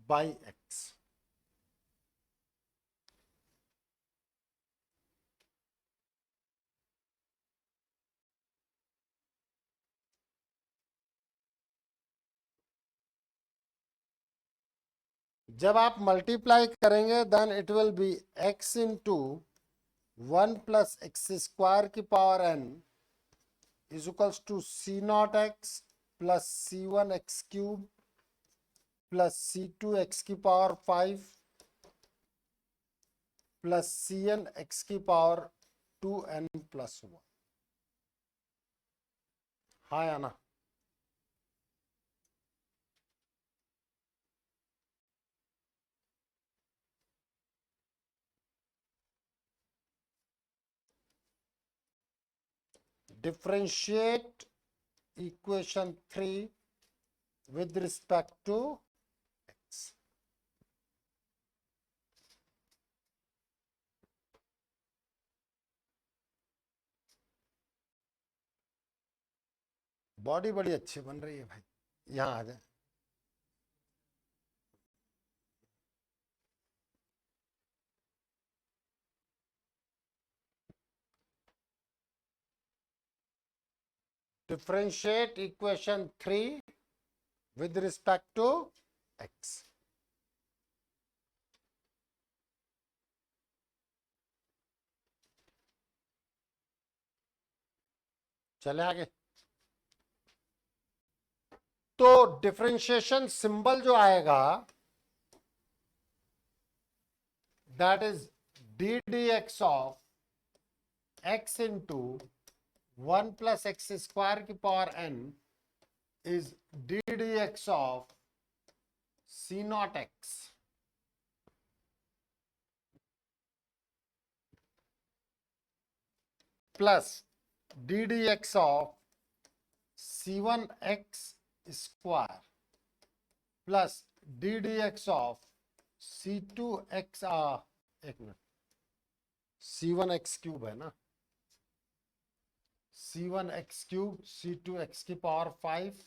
बाई x। जब आप मल्टीप्लाई करेंगे, then it will be x into 1 + x² की power n is equals to C0x plus C1x³ plus C2x⁵ plus Cn x⁻²n+1। हाँ या ना? Differentiate equation 3 with respect to x। Body बड़ी अच्छी बन रही है भाई, यहाँ आ जाए। Differentiate equation 3 with respect to x। चले आगे। तो डिफरेंशिएशन सिंबल जो आएगा that is D D X of x into 1 + x² की power n is d dx of c naught x plus d dx of c1x square plus d dx of c2x एक minute, c1x cube है ना, c1x cube c2x की power 5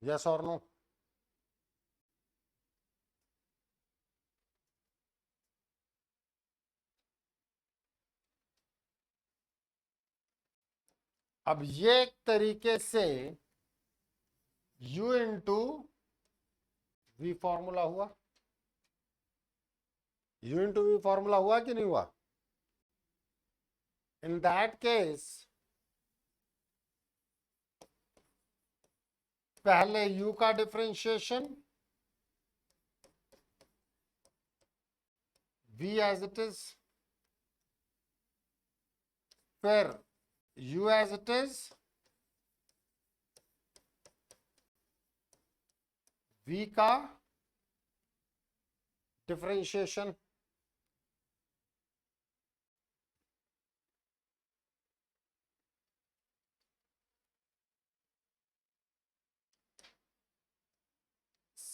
yes और no? अब ये एक तरीके से u इंटू वी फॉर्मूला हुआ, u इंटू वी फॉर्मूला हुआ कि नहीं हुआ? इन दैट केस पहले u का differentiation v as it is, फिर u as it is, v का differentiation,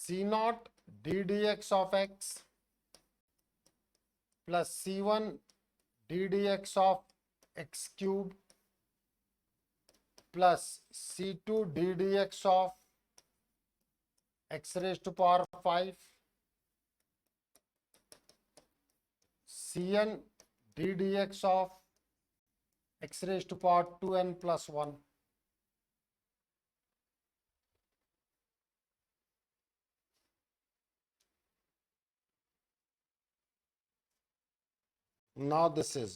c naught d dx of x plus c1 d dx of x cube plus c2 d dx of x raised to power 5 cn d dx of x raised to power 2n plus 1. Now this is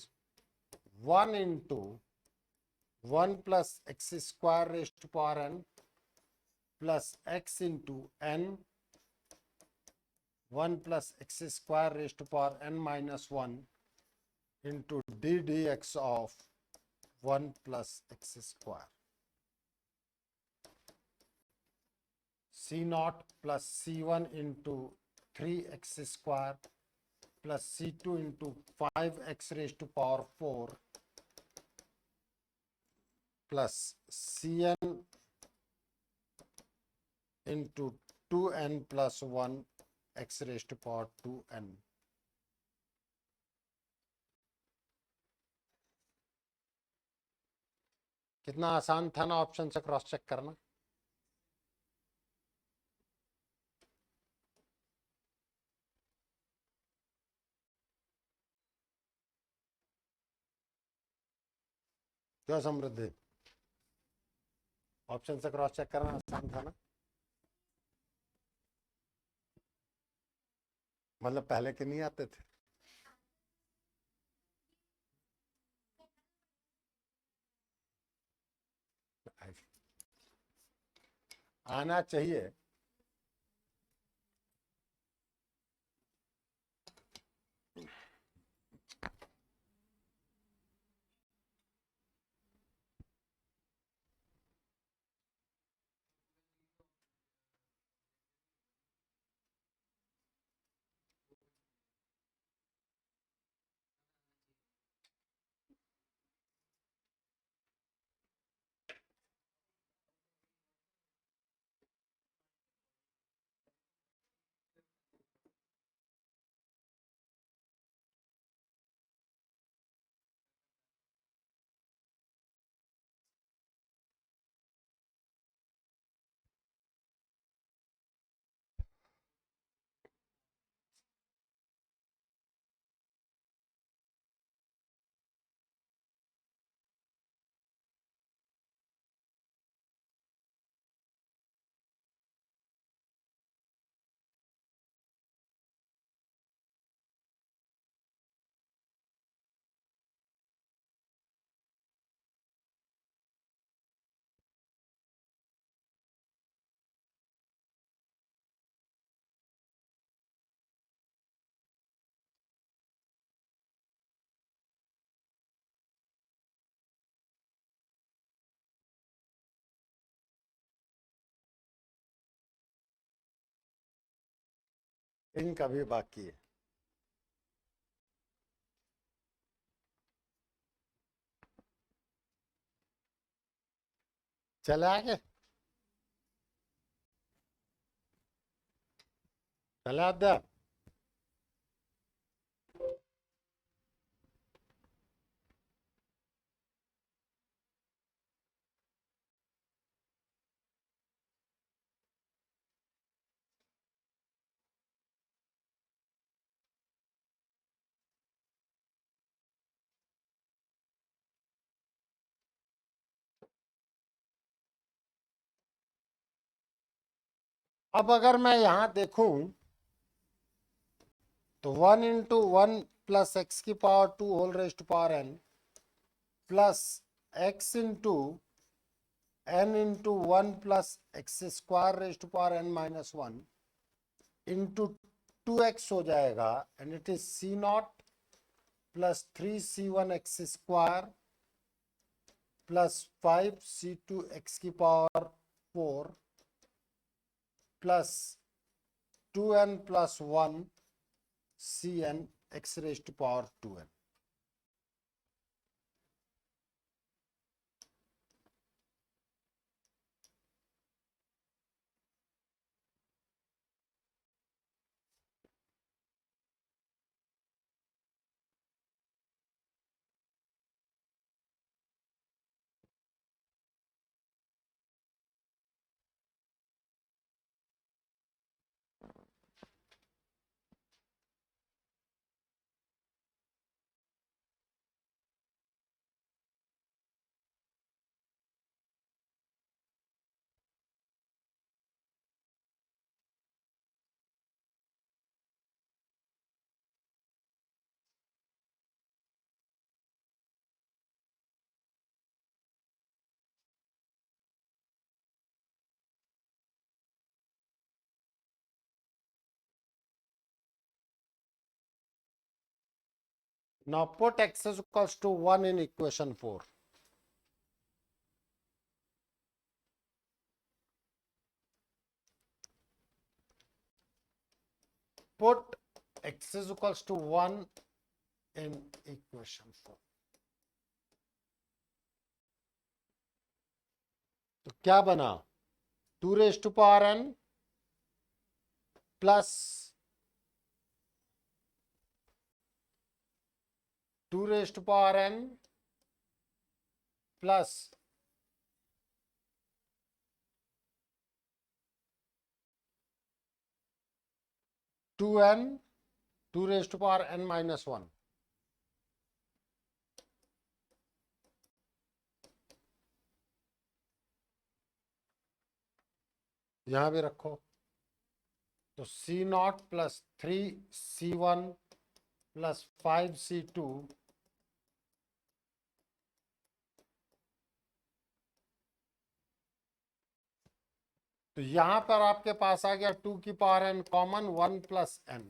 1 into 1 plus x square raised to power n plus x into n 1 plus x square raised to power n minus 1 into d dx of 1 plus x square. C naught plus C1 into 3x square plus C2 into 5x raised to power 4 plus Cn into 2n plus 1 x raised to power 2n. कितना आसान था ना option से cross check करना। क्यों समृद्धि, option से cross check करना आसान था ना? मतलब पहले के नहीं आते थे? आना चाहिए। इनका भी बाकी है। चले आगे, चले अध्याय। अब अगर मैं यहां देखूं तो 1 into 1 plus x⁴ 2 whole raised to power n plus x into n into 1 plus x² raised to power n minus 1 into 2x हो जाएगा, and it is c0 plus 3c1 x² plus 5c2 x⁴ plus 2n plus 1 cn x raised to power 2n. Now put x is equals to 1 in equation 4. Put x is equals to 1 in equation 4. तो क्या बना, 2 raised to power n plus 2 raised to power n plus 2n 2 raised to power n minus 1. यहां भी रखो, तो c0 plus 3c1 plus 5c2 तो यहां पर आपके पास आ गया 2 की power n common 1 plus n।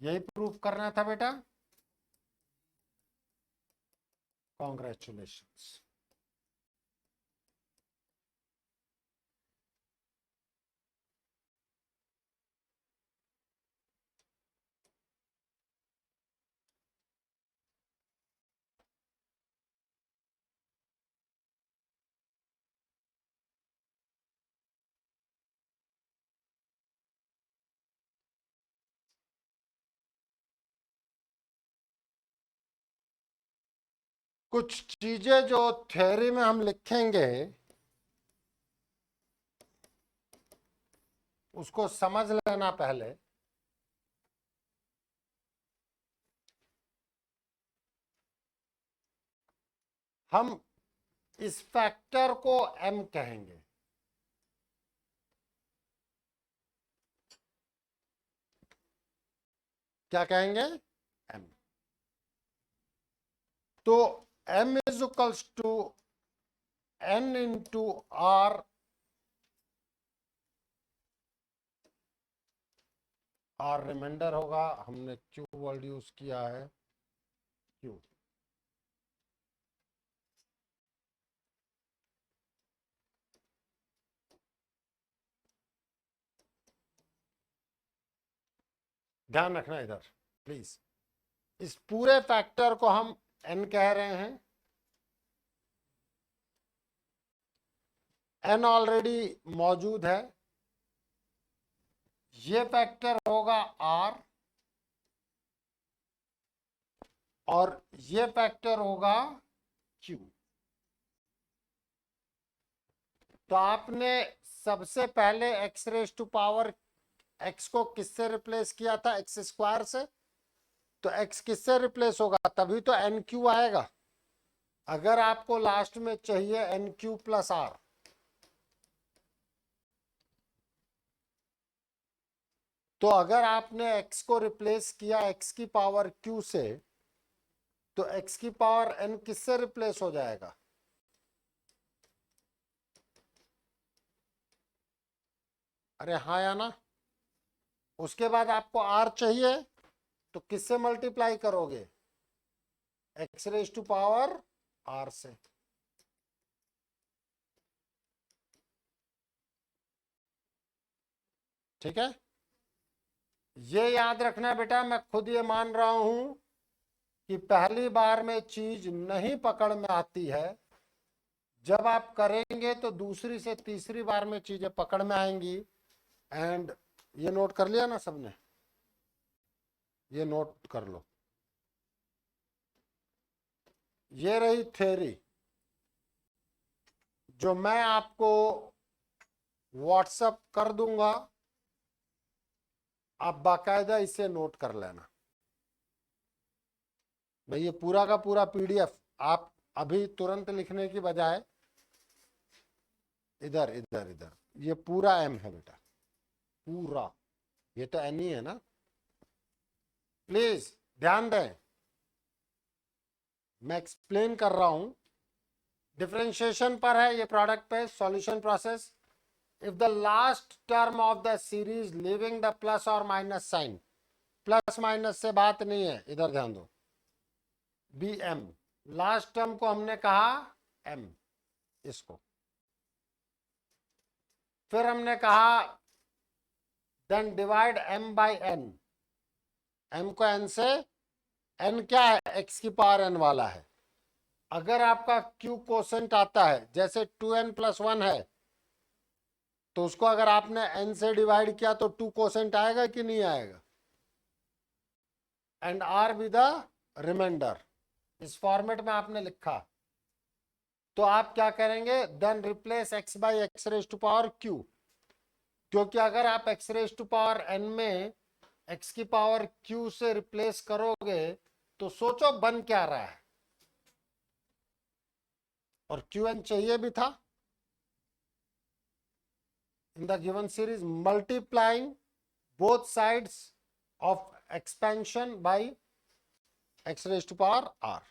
यही प्रूफ करना था बेटा, कॉन्ग्रेचुलेशंस। कुछ चीजें जो थ्योरी में हम लिखेंगे उसको समझ लेना पहले। हम इस फैक्टर को m कहेंगे, क्या कहेंगे, m। तो m is equals to n into r, r remainder होगा, हमने q वर्ड यूज किया है, q। ध्यान रखना इधर प्लीज, इस पूरे फैक्टर को हम n कह रहे हैं। n ऑलरेडी मौजूद है, ये फैक्टर होगा r और ये फैक्टर होगा q। तो आपने सबसे पहले x raise to power x को किससे रिप्लेस किया था? x स्क्वायर से। तो x किससे रिप्लेस होगा? तभी तो एन क्यू आएगा। अगर आपको लास्ट में चाहिए एन क्यू प्लस आर, तो अगर आपने x को रिप्लेस किया x की पावर q से, तो x की पावर n किससे रिप्लेस हो जाएगा? अरे हाँ या ना? उसके बाद आपको r चाहिए, तो किससे मल्टीप्लाई करोगे? x raise to power r से। ठीक है, ये याद रखना बेटा, मैं खुद ये मान रहा हूं कि पहली बार में चीज नहीं पकड़ में आती है। जब आप करेंगे तो दूसरी से तीसरी बार में चीजें पकड़ में आएंगी। एंड ये नोट कर लिया ना सबने? ये नोट कर लो, ये रही थ्योरी जो मैं आपको व्हाट्सएप कर दूंगा, आप बाकायदा इसे नोट कर लेना। भाई ये पूरा का पूरा पीडीएफ आप अभी तुरंत लिखने की बजाय इधर इधर इधर, ये पूरा एम है बेटा, पूरा। ये तो एन ही है ना, प्लीज ध्यान दें, मैं एक्सप्लेन कर रहा हूं। डिफरेंशिएशन पर है ये, प्रोडक्ट पे solution process. If the last term of the series living the plus और माइनस साइन, प्लस माइनस से बात नहीं है, इधर ध्यान दो, बी एम, लास्ट टर्म को हमने कहा एम, इसको फिर हमने कहा then divide m by n, m को n से, n क्या है? x की पावर n वाला है। अगर आपका q कोसेंट आता है, जैसे 2n प्लस 1 है, तो उसको अगर आपने n से डिवाइड किया तो 2 कोसेंट आएगा कि नहीं आएगा? And r with the remainder, इस फॉर्मेट में आपने लिखा। तो आप क्या करेंगे? Then replace x by x raise to power q, क्योंकि अगर आप x raise to power n में x की पावर q से रिप्लेस करोगे तो सोचो बन क्या रहा है, और qn चाहिए भी था। In the given series multiplying both sides of expansion by x raise to power r,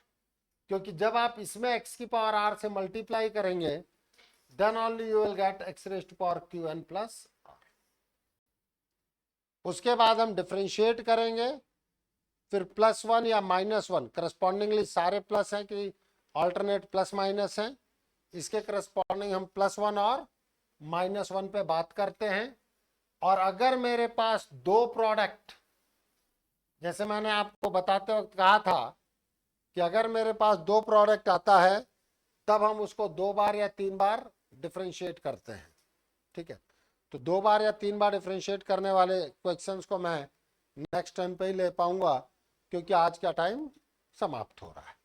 क्योंकि जब आप इसमें x की पावर r से मल्टीप्लाई करेंगे then only you will get x raise to power qn plus r। उसके बाद हम डिफरेंशिएट करेंगे, फिर +1 या -1, करस्पॉन्डिंगली सारे प्लस हैं कि ऑल्टरनेट प्लस माइनस हैं, इसके करस्पॉन्डिंग हम +1 और -1 पे बात करते हैं। और अगर मेरे पास दो प्रोडक्ट, जैसे मैंने आपको बताते वक्त कहा था कि अगर मेरे पास दो प्रोडक्ट आता है तब हम उसको 2 बार या 3 बार डिफरेंशिएट करते हैं। ठीक है, तो 2 बार या 3 बार डिफरेंशिएट करने वाले क्वेश्चंस को मैं नेक्स्ट टाइम पे ही ले पाऊंगा, क्योंकि आज का टाइम समाप्त हो रहा है।